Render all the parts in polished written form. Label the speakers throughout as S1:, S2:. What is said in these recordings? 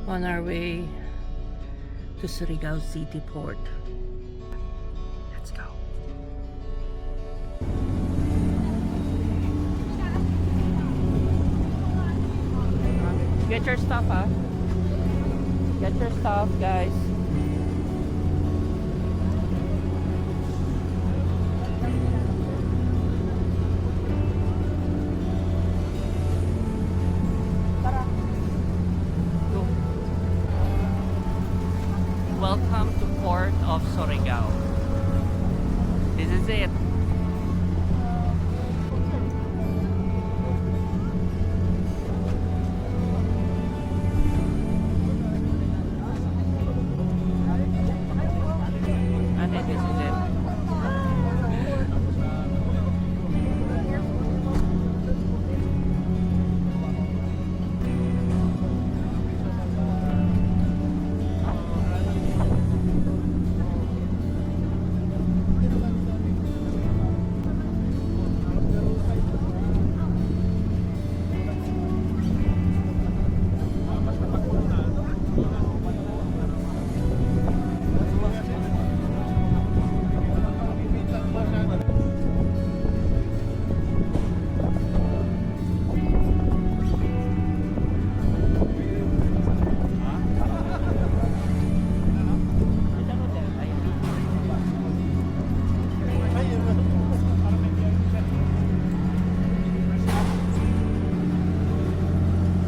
S1: on our way to Surigao City Port. Let's go. Get your stuff, huh? Get your stuff, guys. Go. Welcome to Port of Surigao. This is it. I think this is it.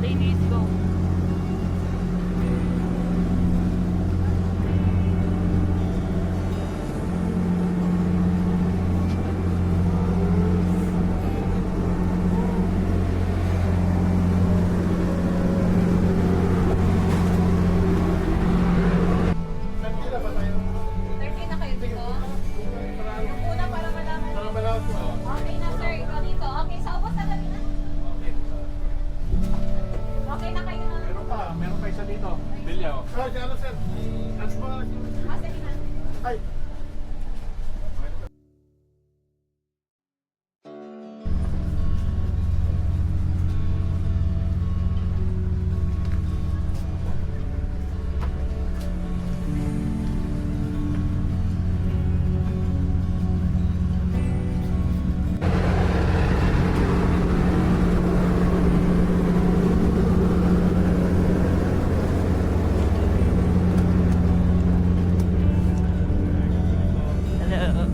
S1: Ladies, go.
S2: Thursday na kayo dito? Yung una para malaman. Okay na sir, ikaw dito. Okay, sa ubos na lang na. Okay na kayo na.
S3: Meron pa isa dito. Bilya. Oh, dyan sir.
S2: Ah, sige na.
S3: Ay.
S1: Hello.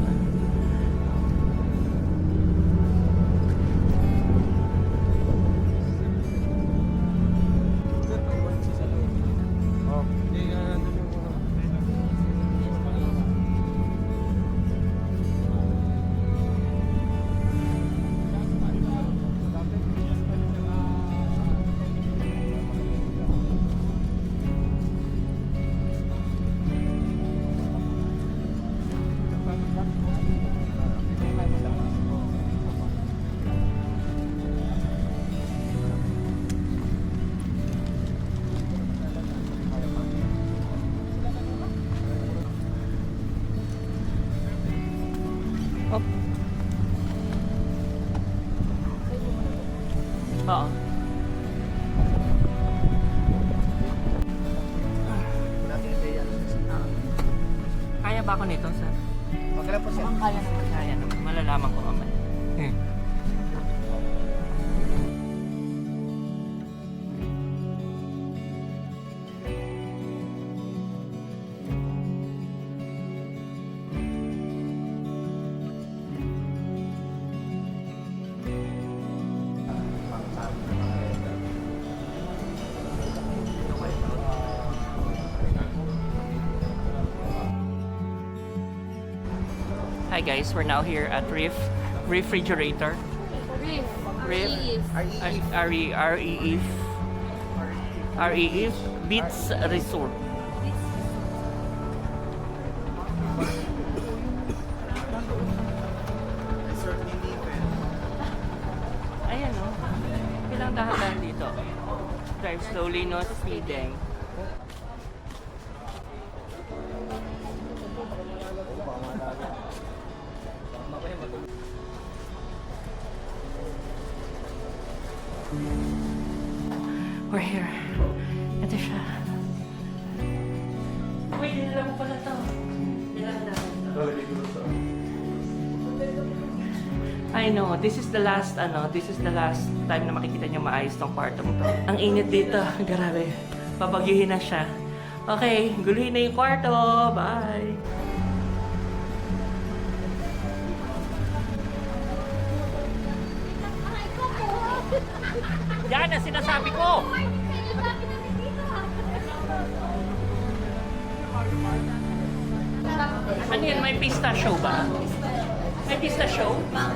S1: Up. Oo. Kaya ba ako nito, sir?
S3: Magkala po sir.
S1: Kaya naman. Kaya naman. Malalaman ko mamaya. Hi guys, we're now here at Refrigerator. Reef. REF Beach Resort. Ayan o. Bilang dahan-dahan dito. Drive slowly, no speeding. We're here. Ito siya. I know. This is the last time na makikita niyo maayos tong kwarto mo to. Ang init dito. Grabe. Papagyuhin na siya. Okay, guluhin na yung kwarto. Bye! Yan ang sinasabi ko! Ano yan? May pista show ba? May pista show? Ma'am,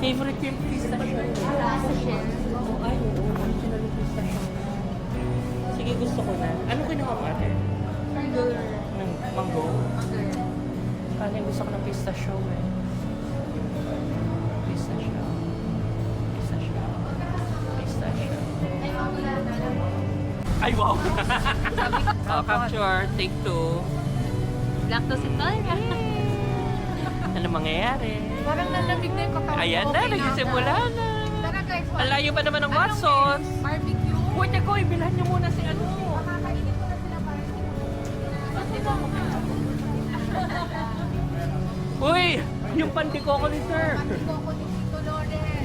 S1: favorite yung pista show? Oh, ay, oo. Original yung pista show. Sige, gusto ko na. Ano kinuha mo ate? Ng mango? Kaya gusto ko ng pista show eh. Pista show. Pista show. Pista show. Ay, wow! Oh, capture. Take 2.
S2: Lactose intolerant.
S1: Ano mangyayari?
S2: Parang nalamig na yung kakao.
S1: Ayan na, nagsisimula na.
S2: Tara guys,
S1: Ang layo pa naman ng Watsons.
S2: barbecue.
S1: Puwede ko, ibilhan niyo muna si ano.
S2: Makakainit ko na sila barbecue.
S1: Uy! Yung pandiko ko ni sir.
S2: Pantiko ko ni Tito Loren.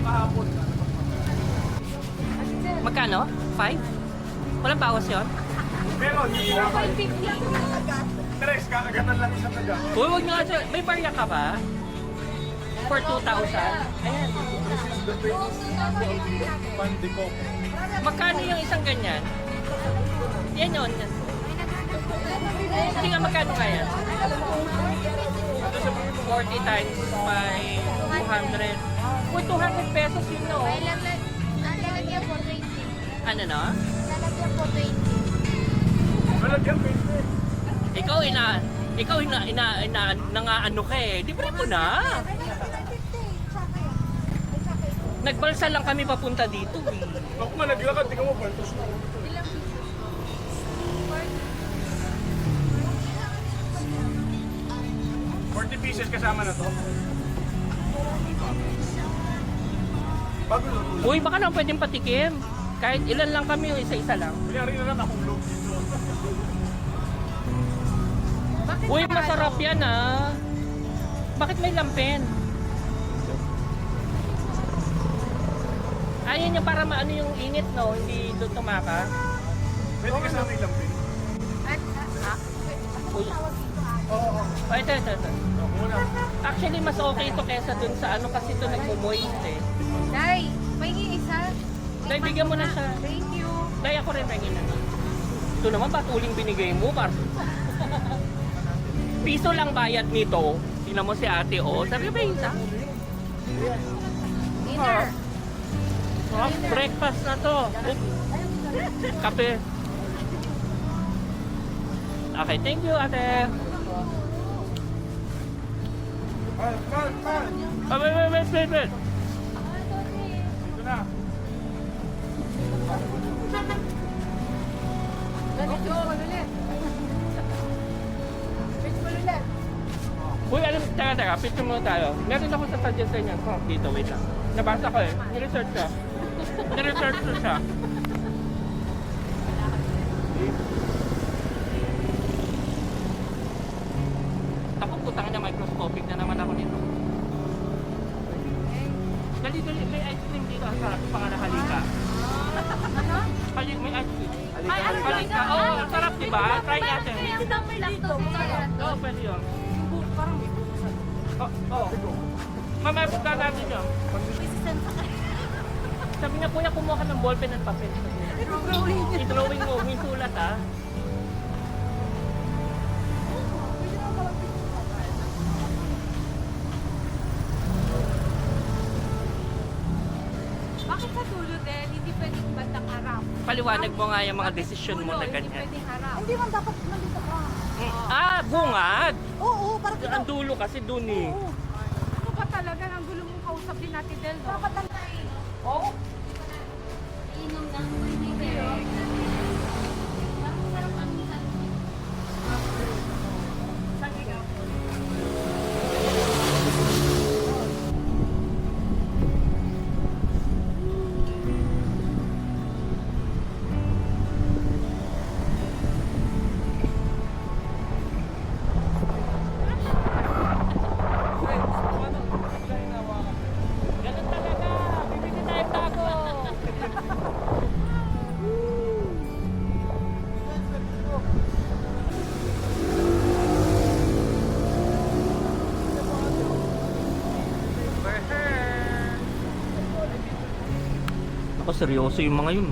S1: Magkano? 5? Walang bawas yun?
S3: Meron.
S2: 550.
S3: Tres, kakaganan lang isang taga.
S1: Uy, wag nga sir. May barya ka ba? For 2,000? Ayan.
S3: Pandiko.
S1: Magkano yung isang ganyan? Yan yun. Hindi nga magkano kaya? 40 times by 200. Uy, 200 pesos yun no?
S2: May lalagyan po 20.
S1: Ano no?
S2: Lalagyan po 20.
S3: Malagyan, pwede.
S1: Ikaw nangaano ka eh. Libre mo na. Nagbalsa lang kami papunta dito eh.
S3: Ako nga naglakad, tingnan mo, baltos na.
S2: Ilang pieces?
S3: 40 pieces kasama na to. Bago luto.
S1: Uy, baka naman pwedeng patikim. Kahit ilan lang kami o isa-isa lang.
S3: Kunyari na lang akong loob dito.
S2: Bakit
S1: Uy,
S2: sarado?
S1: masarap yan ah. Bakit may lampen? Ayun yung para maano yung init no, hindi doon tumaka.
S3: Pwede kasama yung lampin.
S1: Uy.
S3: Oo.
S1: Oh, ito.
S3: Muna.
S1: Actually, mas okay ito kesa dun sa ano kasi ito nagmo-moist eh.
S2: Day, may isa.
S1: Day, bigyan mo na siya.
S2: Thank you.
S1: Day, ako rin pengin na. Ito naman, patuling binigay mo. Piso lang bayad nito. Tingnan mo si ate, oh. Sabi ba isa?
S2: Dinner.
S1: Oh, breakfast na to. Kape. Okay, thank you, ate. Oh, wait.
S3: Dito na.
S1: Uy, teka, picture muna tayo. Meron ako sa suggestion niya. Oh, dito, wait lang. Nabasa ko eh. Ni-research siya. Ako, putang na microscopic na naman ako nito. Dali, may ice cream dito. Ang sarap, pangalhalika.
S2: Ano?
S1: May ice cream.
S2: Ay, ano
S1: Halika.
S2: dito?
S1: Oo, ang sarap, diba? Try natin.
S2: Hindi daw may lactose intolerant.
S1: Oo, pwede yun. Parang may buksan. Oo. Mamaya punta natin yun. Sabi niya, kuya, kumuha ka ng ballpen at papel. I-drawing mo, may sulat ah.
S2: Bakit sa dulo din, hindi pwedeng bandang harap?
S1: Paliwanag mo nga yung mga desisyon mo na
S2: Hindi
S1: ganyan.
S2: pwedeng harap.
S4: Hindi man dapat nandito ka.
S1: Bungad!
S4: Oo, parang
S1: Ang dulo kasi dun eh.
S2: Ano ba talaga? Ang gulo mong kausap din natin, Del, no?
S4: dapat ang
S1: Oo.
S2: Inom lang. Hindi kayo.
S1: Oh, seryoso yung mga yun.